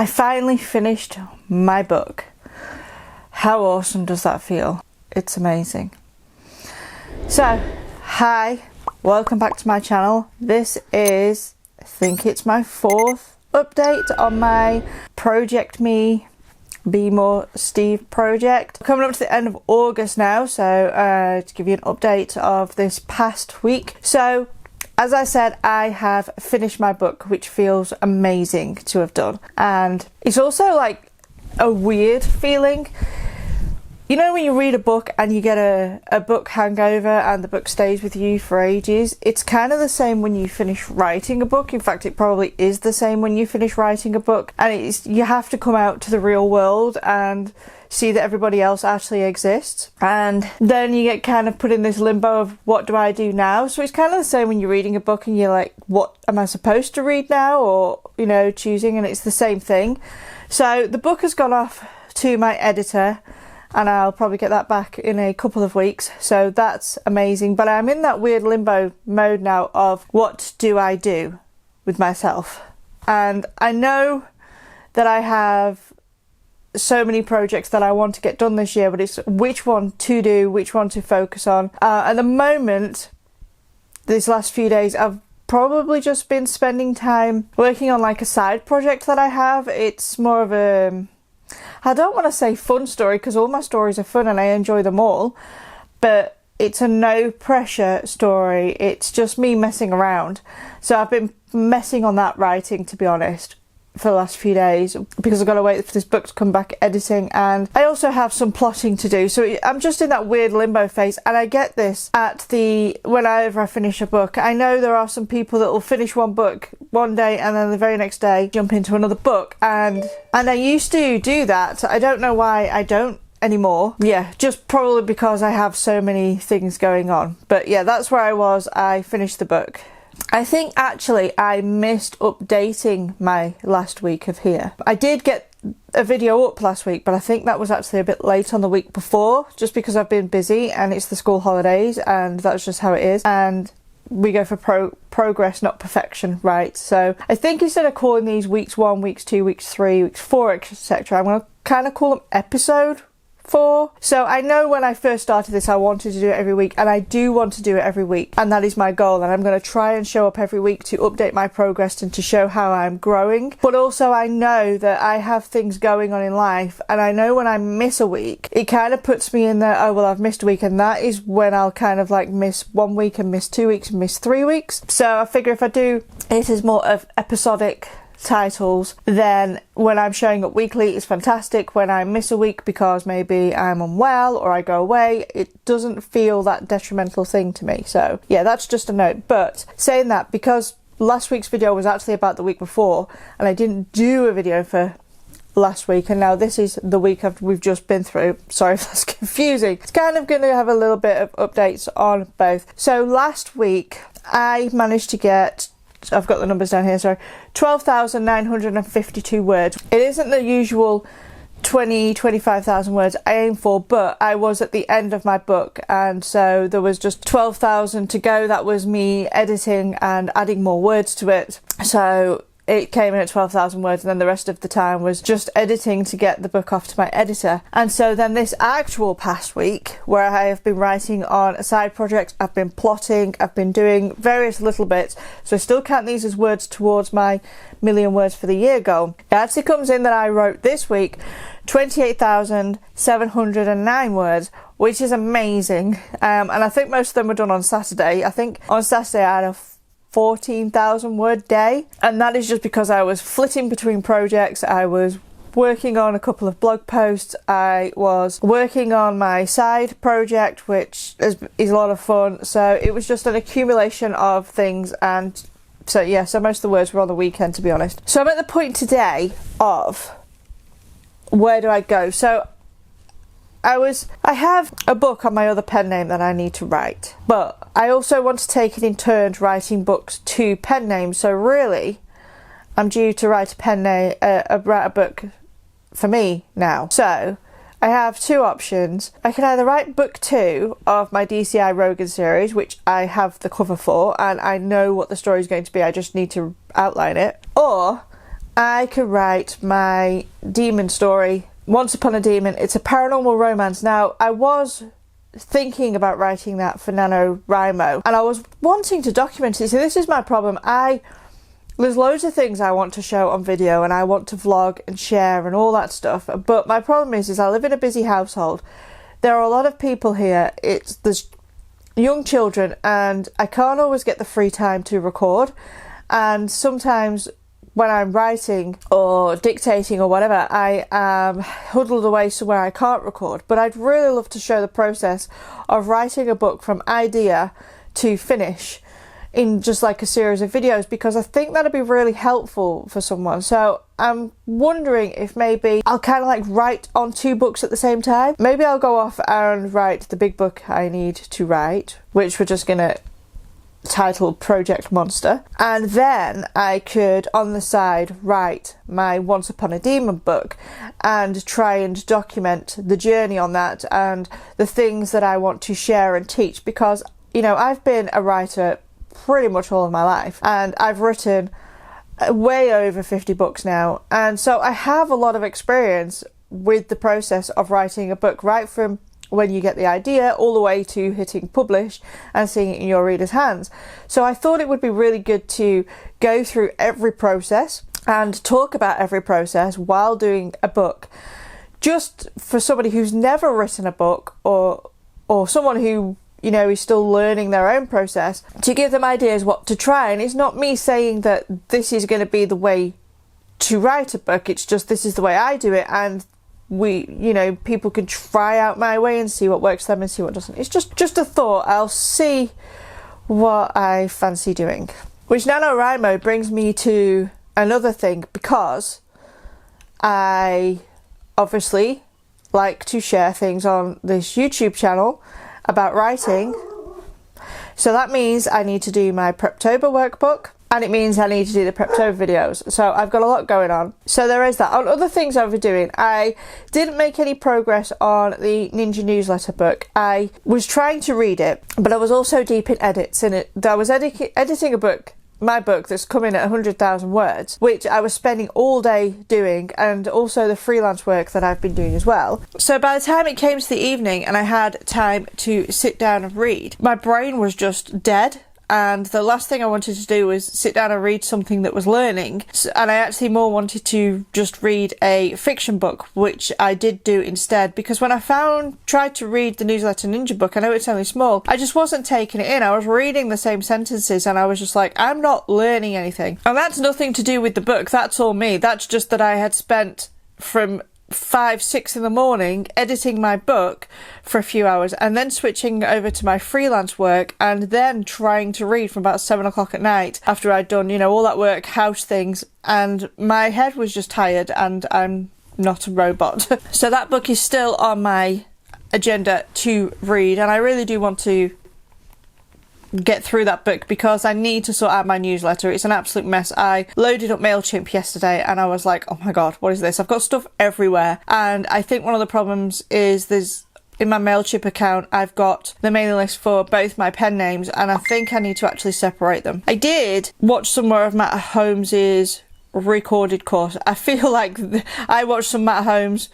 I finally finished my book. How awesome does that feel? It's amazing. So, hi, welcome back to my channel. This is, I think it's my 4th update on my Project Me Be More Steve project. Coming up to the end of August now, so to give you an update of this past week. So, as I said, I have finished my book, which feels amazing to have done. And it's also like a weird feeling. You know when you read a book and you get a book hangover and the book stays with you for ages? It's kind of the same when you finish writing a book. In fact, it probably is the same when you finish writing a book. And you have to come out to the real world and see that everybody else actually exists. And then you get kind of put in this limbo of what do I do now? So it's kind of the same when you're reading a book and you're like, what am I supposed to read now? Or, you know, choosing, and it's the same thing. So the book has gone off to my editor, and I'll probably get that back in a couple of weeks. So that's amazing. But I'm in that weird limbo mode now of what do I do with myself? And I know that I have so many projects that I want to get done this year, but it's which one to do, which one to focus on. At the moment, these last few days, I've probably just been spending time working on like a side project that I have. It's more of a, I don't want to say fun story because all my stories are fun and I enjoy them all, but it's a no pressure story. It's just me messing around. So I've been messing on that writing, to be honest, for the last few days because I've got to wait for this book to come back editing, and I also have some plotting to do. So I'm just in that weird limbo phase, and I get this whenever I finish a book. I know there are some people that will finish one book one day and then the very next day jump into another book, and I used to do that. I don't know why I don't anymore. Yeah, just probably because I have so many things going on. But yeah, that's where I was. I finished the book. I think actually I missed updating my last week of here. I did get a video up last week, but I think that was actually a bit late on the week before, just because I've been busy and it's the school holidays and that's just how it is. And we go for progress, not perfection, right? So I think instead of calling these weeks 1, weeks 2, weeks 3, weeks 4, etc., I'm going to kind of call them episode 4. So I know when I first started this I wanted to do it every week, and I do want to do it every week, and that is my goal, and I'm going to try and show up every week to update my progress and to show how I'm growing. But also I know that I have things going on in life, and I know when I miss a week it kind of puts me in there, oh well, I've missed a week, and that is when I'll kind of like miss 1 week and miss 2 weeks and miss 3 weeks. So I figure if I do it as more of episodic titles, then when I'm showing up weekly it's fantastic. When I miss a week because maybe I'm unwell or I go away, it doesn't feel that detrimental thing to me. So yeah, that's just a note. But saying that, because last week's video was actually about the week before and I didn't do a video for last week, and now this is the week we've just been through. Sorry if that's confusing. It's kind of going to have a little bit of updates on both. So last week I managed to get, I've got the numbers down here, sorry, 12,952 words. It isn't the usual 25,000 words I aim for, but I was at the end of my book, and so there was just 12,000 to go. That was me editing and adding more words to it. So it came in at 12,000 words, and then the rest of the time was just editing to get the book off to my editor. And so then this actual past week, where I have been writing on a side project, I've been plotting, I've been doing various little bits, so I still count these as words towards my million words for the year goal. It actually comes in that I wrote this week 28,709 words, which is amazing. And I think most of them were done on Saturday. I think on Saturday I had a 14,000 word day, and that is just because I was flitting between projects. I was working on a couple of blog posts, I was working on my side project, which is a lot of fun. So it was just an accumulation of things, and so yeah, so most of the words were on the weekend, to be honest. So I'm at the point today of where do I go. So I have a book on my other pen name that I need to write, but I also want to take it in turns writing books to pen names. So really, I'm due to write a book for me now. So I have two options. I can either write book 2 of my DCI Rogan series, which I have the cover for, and I know what the story is going to be. I just need to outline it. Or I could write my demon story, Once Upon a Demon. It's a paranormal romance. Now, I was thinking about writing that for NaNoWriMo, and I was wanting to document it. So this is my problem. There's loads of things I want to show on video, and I want to vlog and share and all that stuff. But my problem is I live in a busy household. There are a lot of people here. There's young children, and I can't always get the free time to record. And sometimes when I'm writing or dictating or whatever, I am huddled away somewhere I can't record. But I'd really love to show the process of writing a book from idea to finish in just like a series of videos, because I think that'd be really helpful for someone. So I'm wondering if maybe I'll kind of like write on 2 books at the same time. Maybe I'll go off and write the big book I need to write, which we're just gonna title Project Monster, and then I could on the side write my Once Upon a Demon book and try and document the journey on that and the things that I want to share and teach, because you know, I've been a writer pretty much all of my life, and I've written way over 50 books now, and so I have a lot of experience with the process of writing a book, right from when you get the idea all the way to hitting publish and seeing it in your reader's hands. So I thought it would be really good to go through every process and talk about every process while doing a book, just for somebody who's never written a book, or someone who, you know, is still learning their own process, to give them ideas what to try. And it's not me saying that this is going to be the way to write a book, it's just this is the way I do it, and people can try out my way and see what works for them and see what doesn't. It's just a thought. I'll see what I fancy doing. Which NaNoWriMo brings me to another thing, because I obviously like to share things on this YouTube channel about writing. So that means I need to do my Preptober workbook, and it means I need to do the Preptober videos. So I've got a lot going on. So there is that. On other things I was doing, I didn't make any progress on the Ninja newsletter book. I was trying to read it, but I was also deep in edits in it. I was editing my book that's coming at 100,000 words, which I was spending all day doing, and also the freelance work that I've been doing as well. So by the time it came to the evening and I had time to sit down and read, my brain was just dead. And the last thing I wanted to do was sit down and read something that was learning. And I actually more wanted to just read a fiction book, which I did do instead. Because when I tried to read the Newsletter Ninja book, I know it's only small, I just wasn't taking it in. I was reading the same sentences and I was just like, I'm not learning anything. And that's nothing to do with the book. That's all me. That's just that I had spent from 5, 6 in the morning editing my book for a few hours, and then switching over to my freelance work, and then trying to read from about 7 o'clock at night after I'd done, all that work, house things, and my head was just tired, and I'm not a robot. So that book is still on my agenda to read, and I really do want to get through that book because I need to sort out my newsletter. It's an absolute mess. I loaded up MailChimp yesterday and I was like, oh my god, what is this? I've got stuff everywhere, and I think one of the problems is in my MailChimp account I've got the mailing list for both my pen names, and I think I need to actually separate them. I did watch some more of Matt Holmes's recorded course. I feel like I watched some Matt Holmes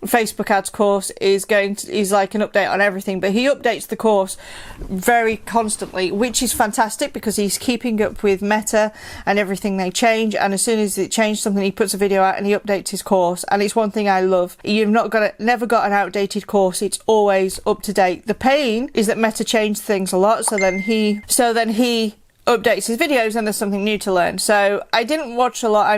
Facebook ads course is like an update on everything, but he updates the course very constantly, which is fantastic because he's keeping up with Meta and everything they change, and as soon as it changes something he puts a video out and he updates his course, and it's one thing I love. You've never got an outdated course, it's always up to date. The pain is that Meta changed things a lot, so then he updates his videos and there's something new to learn. So I didn't watch a lot.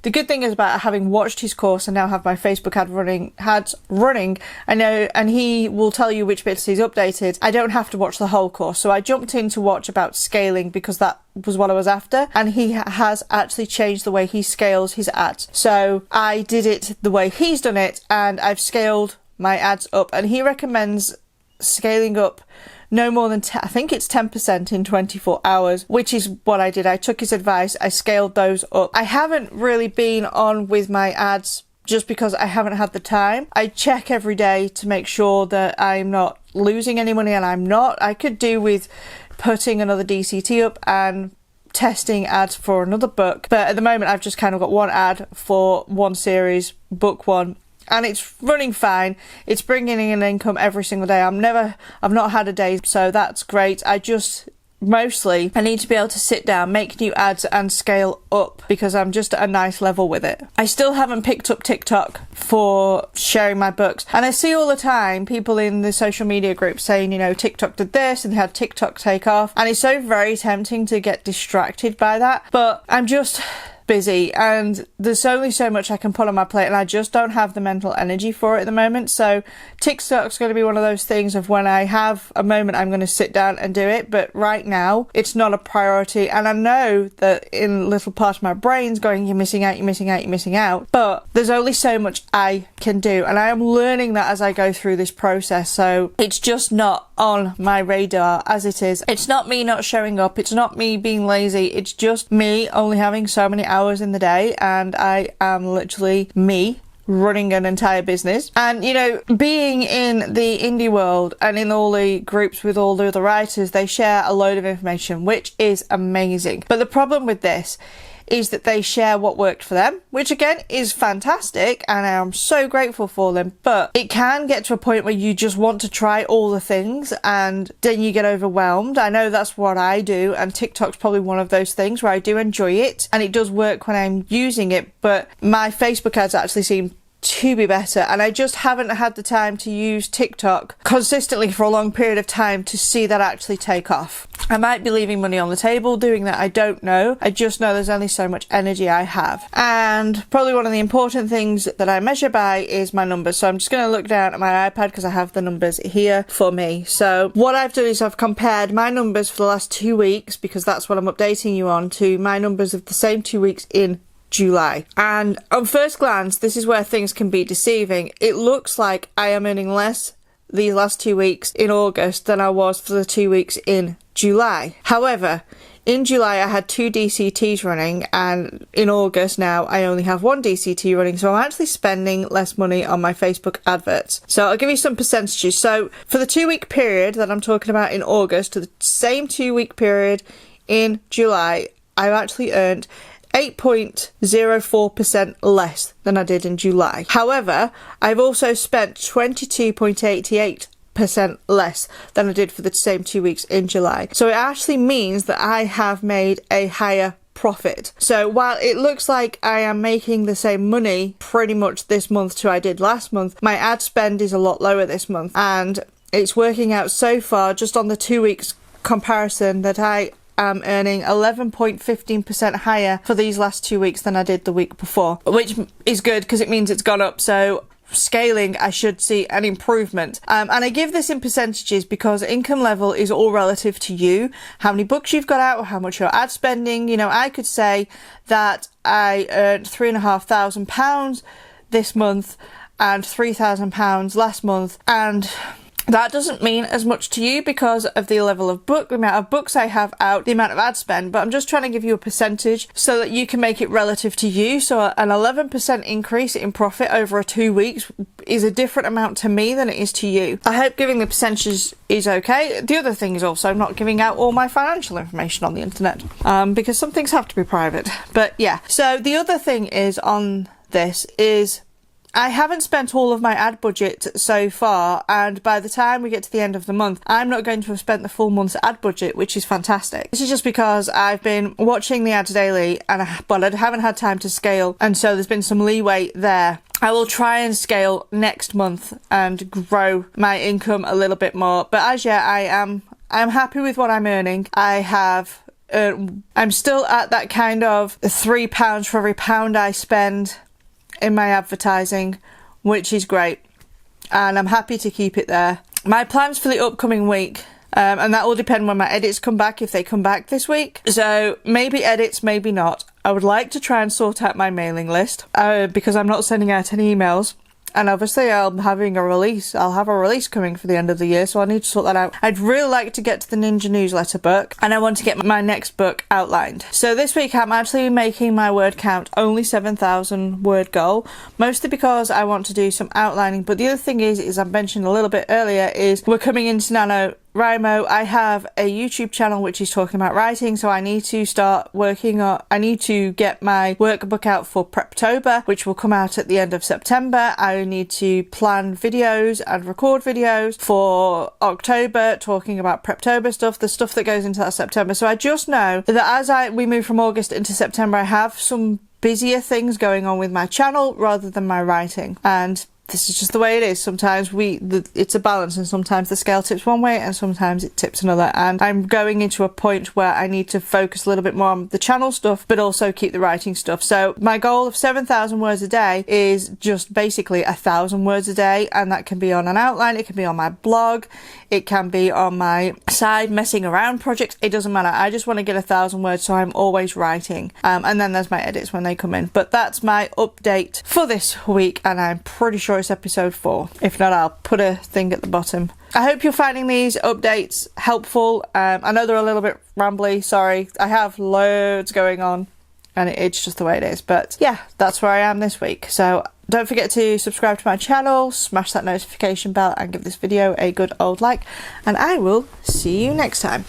The good thing is about having watched his course and now have my Facebook ads running, I know, and he will tell you which bits he's updated. I don't have to watch the whole course. So I jumped in to watch about scaling because that was what I was after, and he has actually changed the way he scales his ads. So I did it the way he's done it, and I've scaled my ads up, and he recommends scaling up no more than I think it's 10% in 24 hours, which is what I did. I took his advice, I scaled those up. I haven't really been on with my ads just because I haven't had the time. I check every day to make sure that I'm not losing any money, and I'm not. I could do with putting another DCT up and testing ads for another book, but at the moment I've just kind of got one ad for one series, book one, and it's running fine. It's bringing in an income every single day. I've not had a day, so that's great. I need to be able to sit down, make new ads and scale up, because I'm just at a nice level with it. I still haven't picked up TikTok for sharing my books, and I see all the time people in the social media group saying, you know, TikTok did this and they had TikTok take off, and it's so very tempting to get distracted by that, but I'm just busy and there's only so much I can put on my plate, and I just don't have the mental energy for it at the moment. So TikTok's going to be one of those things of when I have a moment I'm going to sit down and do it, but right now it's not a priority, and I know that in a little part of my brain's going, you're missing out, you're missing out, you're missing out, but there's only so much I can do, and I am learning that as I go through this process. So it's just not on my radar as it is. It's not me not showing up, it's not me being lazy, it's just me only having so many hours in the day, and I am literally me running an entire business. And you know, being in the indie world and in all the groups with all the other writers, they share a load of information, which is amazing. But the problem with this is that they share what worked for them, which again is fantastic, and I am so grateful for them, but it can get to a point where you just want to try all the things and then you get overwhelmed. I know that's what I do, and TikTok's probably one of those things where I do enjoy it and it does work when I'm using it, but my Facebook ads actually seem to be better, and I just haven't had the time to use TikTok consistently for a long period of time to see that actually take off. I might be leaving money on the table doing that, I don't know. I just know there's only so much energy I have. And probably one of the important things that I measure by is my numbers. So I'm just going to look down at my iPad because I have the numbers here for me. So what I've done is I've compared my numbers for the last 2 weeks, because that's what I'm updating you on, to my numbers of the same 2 weeks in July. And on first glance, this is where things can be deceiving. It looks like I am earning less these last 2 weeks in August than I was for the 2 weeks in July. However, in July I had 2 DCTs running, and in August now I only have 1 DCT running, so I'm actually spending less money on my Facebook adverts. So I'll give you some percentages. So for the 2 week period that I'm talking about in August to the same 2 week period in July, I've actually earned 8.04% less than I did in July. However, I've also spent 22.88% less than I did for the same 2 weeks in July. So it actually means that I have made a higher profit. So while it looks like I am making the same money pretty much this month to I did last month, my ad spend is a lot lower this month, and it's working out so far just on the 2 weeks comparison that I am earning 11.15% higher for these last 2 weeks than I did the week before, which is good because it means it's gone up. So scaling, I should see an improvement. And I give this in percentages because income level is all relative to you, how many books you've got out, or how much you're ad spending. You know, I could say that I earned £3,500 this month and £3,000 last month, and that doesn't mean as much to you because of the level of the amount of books I have out, the amount of ad spend, but I'm just trying to give you a percentage so that you can make it relative to you. So an 11% increase in profit over 2 weeks is a different amount to me than it is to you. I hope giving the percentages is okay. The other thing is also not giving out all my financial information on the internet, because some things have to be private. But yeah, so the other thing is on this is I haven't spent all of my ad budget so far, and by the time we get to the end of the month, I'm not going to have spent the full month's ad budget, which is fantastic. This is just because I've been watching the ads daily, but I haven't had time to scale, and so there's been some leeway there. I will try and scale next month and grow my income a little bit more, but as yet I'm happy with what I'm earning. I'm still at that kind of £3 for every pound I spend in my advertising, which is great, and I'm happy to keep it there. My plans for the upcoming week, and that will depend when my edits come back, if they come back this week, so maybe edits, maybe not. I would like to try and sort out my mailing list, because I'm not sending out any emails. And obviously I'll have a release coming for the end of the year, so I need to sort that out. I'd really like to get to the Ninja newsletter book, and I want to get my next book outlined. So this week I'm actually making my word count only 7,000 word goal, mostly because I want to do some outlining. But the other thing is I've mentioned a little bit earlier, is we're coming into Rimo, I have a YouTube channel which is talking about writing, so I need to start working on, I need to get my workbook out for Preptober, which will come out at the end of September. I need to plan videos and record videos for October, talking about Preptober stuff, the stuff that goes into that September. So I just know that as we move from August into September, I have some busier things going on with my channel rather than my writing, and this is just the way it is. Sometimes it's a balance, and sometimes the scale tips one way and sometimes it tips another, and I'm going into a point where I need to focus a little bit more on the channel stuff but also keep the writing stuff. So my goal of 7,000 words a day is just basically 1,000 words a day, and that can be on an outline, it can be on my blog, it can be on my side messing around projects, it doesn't matter. I just want to get 1,000 words so I'm always writing, and then there's my edits when they come in. But that's my update for this week, and I'm pretty sure it's episode 4. If not, I'll put a thing at the bottom. I hope you're finding these updates helpful. I know they're a little bit rambly, sorry. I have loads going on and it's just the way it is. But yeah, that's where I am this week. So don't forget to subscribe to my channel, smash that notification bell and give this video a good old like. And I will see you next time.